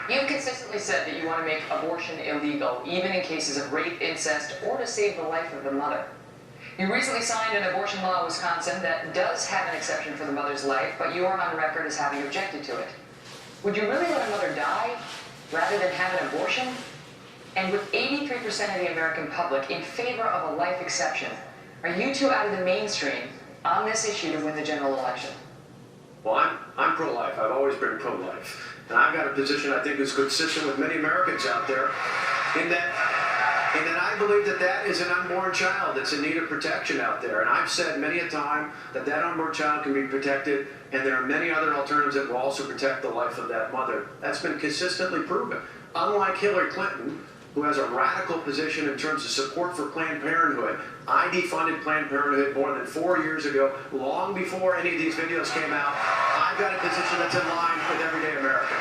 You've consistently said that you want to make abortion illegal, even in cases of rape, incest, or to save the life of the mother. You recently signed an abortion law in Wisconsin that does have an exception for the mother's life, but you are on record as having objected to it. Would you really let a mother die rather than have an abortion? And with 83% of the American public in favor of a life exception, are you two out of the mainstream on this issue to win the general election? Well, I'm pro-life. I've always been pro-life. And I've got a position I think is consistent with many Americans out there in that I believe that is an unborn child that's in need of protection out there. And I've said many a time that unborn child can be protected, and there are many other alternatives that will also protect the life of that mother. That's been consistently proven. Unlike Hillary Clinton, who has a radical position in terms of support for Planned Parenthood. I defunded Planned Parenthood more than 4 years ago, long before any of these videos came out. I've got a position that's in line with everyday America.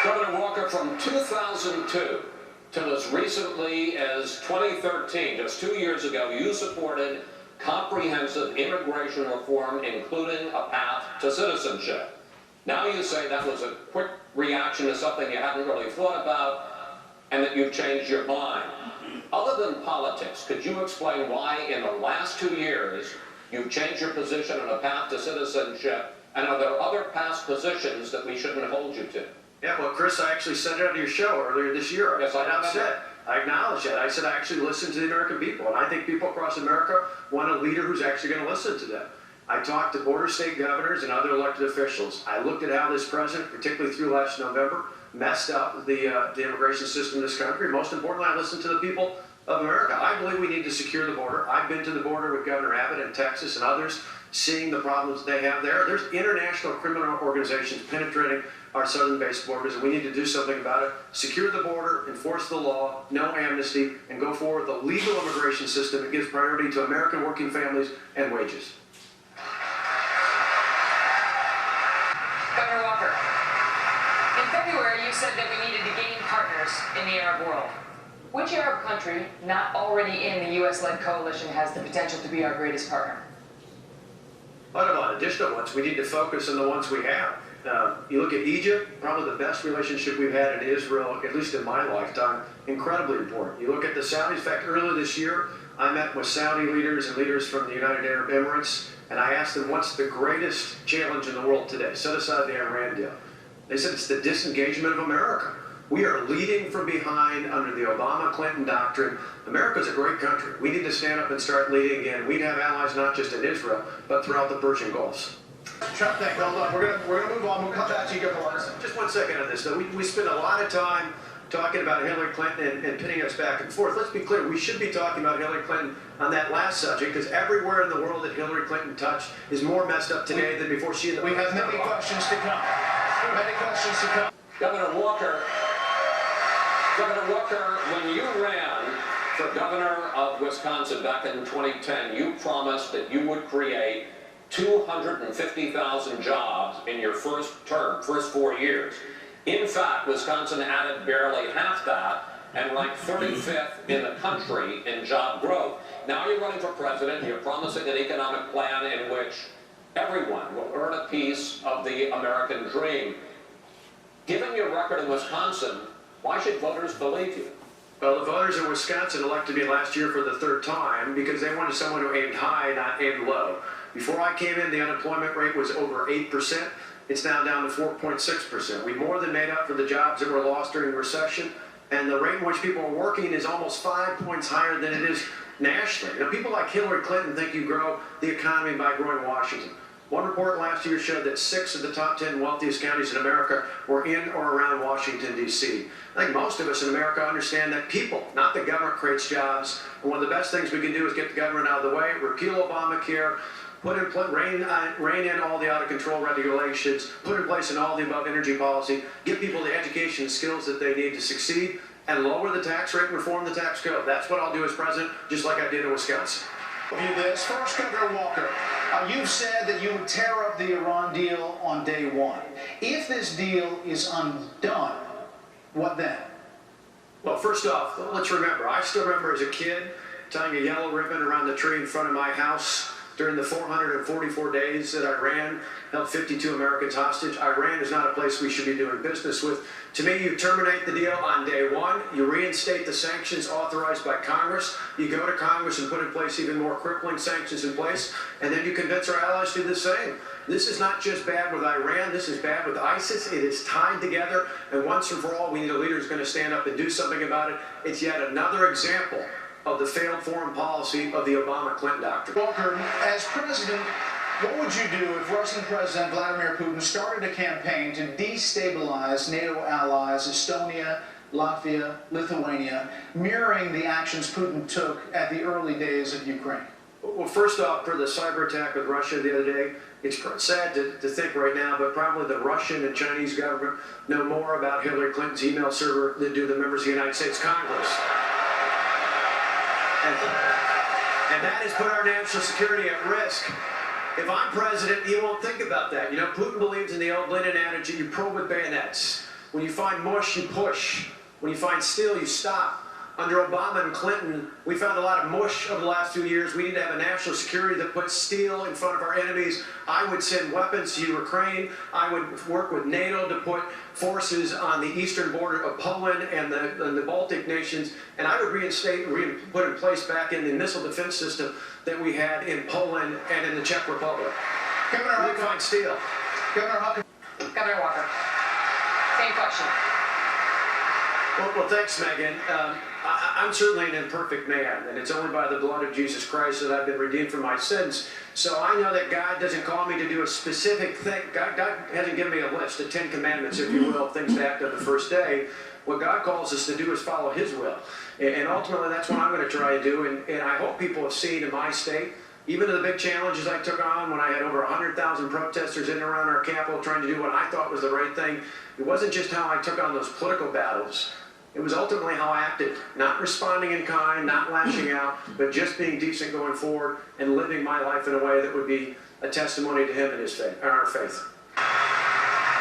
Governor Walker, from 2002 till as recently as 2013, just 2 years ago, you supported comprehensive immigration reform, including a path to citizenship. Now you say that was a quick reaction to something you hadn't really thought about, and that you've changed your mind. Other than politics, could you explain why in the last 2 years you've changed your position on a path to citizenship, and are there other past positions that we shouldn't hold you to? Yeah, well, Chris, I actually said it on your show earlier this year. Yes, I acknowledge that. I said I actually listened to the American people, and I think people across America want a leader who's actually going to listen to them. I talked to border state governors and other elected officials. I looked at how this president, particularly through last November, messed up the immigration system in this country. Most importantly, I listened to the people of America. I believe we need to secure the border. I've been to the border with Governor Abbott in Texas and others, seeing the problems they have there. There's international criminal organizations penetrating our southern-based borders, and we need to do something about it. Secure the border, enforce the law, no amnesty, and go forward with a legal immigration system that gives priority to American working families and wages. Governor Walker, in February you said that we needed to gain partners in the Arab world. Which Arab country not already in the U.S.-led coalition has the potential to be our greatest partner? What about additional ones? We need to focus on the ones we have. You look at Egypt, probably the best relationship we've had in Israel, at least in my lifetime, incredibly important. You look at the Saudis. In fact, earlier this year, I met with Saudi leaders and leaders from the United Arab Emirates, and I asked them, what's the greatest challenge in the world today? Set aside the Iran deal. They said it's the disengagement of America. We are leading from behind under the Obama-Clinton doctrine. America's a great country. We need to stand up and start leading again. We'd have allies not just in Israel, but throughout the Persian Gulf. Trump, thank you. Hold on. We're gonna move on. We'll come back to you, Governor Walker. Just 1 second on this, though. We spend a lot of time talking about Hillary Clinton and pitting us back and forth. Let's be clear. We should be talking about Hillary Clinton on that last subject, because everywhere in the world that Hillary Clinton touched is more messed up today than before she... We have many questions to come. Many questions to come. Governor Walker, when you ran for governor of Wisconsin back in 2010, you promised that you would create 250,000 jobs in your first term, first 4 years. In fact, Wisconsin added barely half that and ranked 35th in the country in job growth. Now you're running for president, you're promising an economic plan in which everyone will earn a piece of the American dream. Given your record in Wisconsin, why should voters believe you? Well, the voters in Wisconsin elected me last year for the third time because they wanted someone who aimed high, not aimed low. Before I came in, the unemployment rate was over 8%. It's now down to 4.6%. We more than made up for the jobs that were lost during the recession, and the rate in which people are working is almost 5 points higher than it is nationally. Now, people like Hillary Clinton think you grow the economy by growing Washington. One report last year showed that 6 of the top 10 wealthiest counties in America were in or around Washington, D.C. I think most of us in America understand that people, not the government, creates jobs. And one of the best things we can do is get the government out of the way, repeal Obamacare, rein in all the out-of-control regulations, put in place an all-the-above energy policy, give people the education and skills that they need to succeed, and lower the tax rate and reform the tax code. That's what I'll do as president, just like I did in Wisconsin. View this. First, Governor Walker, you've said that you would tear up the Iran deal on day one. If this deal is undone, what then? Well, first off, let's remember, I still remember as a kid tying a yellow ribbon around the tree in front of my house during the 444 days that Iran held 52 Americans hostage. Iran is not a place we should be doing business with. To me, you terminate the deal on day one, you reinstate the sanctions authorized by Congress, you go to Congress and put in place even more crippling sanctions in place, and then you convince our allies to do the same. This is not just bad with Iran, this is bad with ISIS. It is tied together, and once and for all, we need a leader who's going to stand up and do something about it. It's yet another example of the failed foreign policy of the Obama-Clinton doctrine. Walker, as president, what would you do if Russian President Vladimir Putin started a campaign to destabilize NATO allies Estonia, Latvia, Lithuania, mirroring the actions Putin took at the early days of Ukraine? Well, first off, for the cyber attack with Russia the other day, it's sad to think right now, but probably the Russian and Chinese government know more about Hillary Clinton's email server than do the members of the United States Congress. And that has put our national security at risk. If I'm president, you won't think about that. You know, Putin believes in the old Lenin adage, you probe with bayonets. When you find mush, you push. When you find steel, you stop. Under Obama and Clinton, we found a lot of mush over the last 2 years. We need to have a national security that puts steel in front of our enemies. I would send weapons to Ukraine. I would work with NATO to put forces on the eastern border of Poland and the Baltic nations. And I would reinstate and put in place back in the missile defense system that we had in Poland and in the Czech Republic. Governor We find steel. Huckabee. Governor Walker, same question. Well, thanks, Megan. I'm certainly an imperfect man, and it's only by the blood of Jesus Christ that I've been redeemed from my sins. So I know that God doesn't call me to do a specific thing. God hasn't given me a list, the 10 Commandments, if you will, things to act on the first day. What God calls us to do is follow His will. And ultimately, that's what I'm going to try to do. And I hope people have seen in my state, even to the big challenges I took on when I had over 100,000 protesters in and around our capital trying to do what I thought was the right thing. It wasn't just how I took on those political battles. It was ultimately how I acted, not responding in kind, not lashing out, but just being decent going forward and living my life in a way that would be a testimony to Him and His faith, and our faith.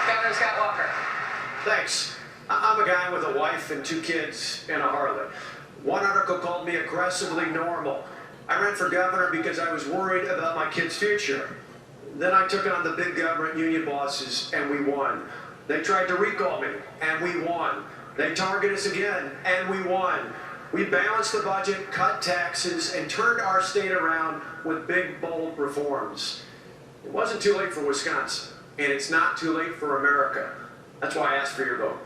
Governor Scott Walker. Thanks. I'm a guy with a wife and 2 kids and a Harley. One article called me aggressively normal. I ran for governor because I was worried about my kids' future. Then I took on the big government union bosses, and we won. They tried to recall me, and we won. They targeted us again, and we won. We balanced the budget, cut taxes, and turned our state around with big, bold reforms. It wasn't too late for Wisconsin, and it's not too late for America. That's why I asked for your vote.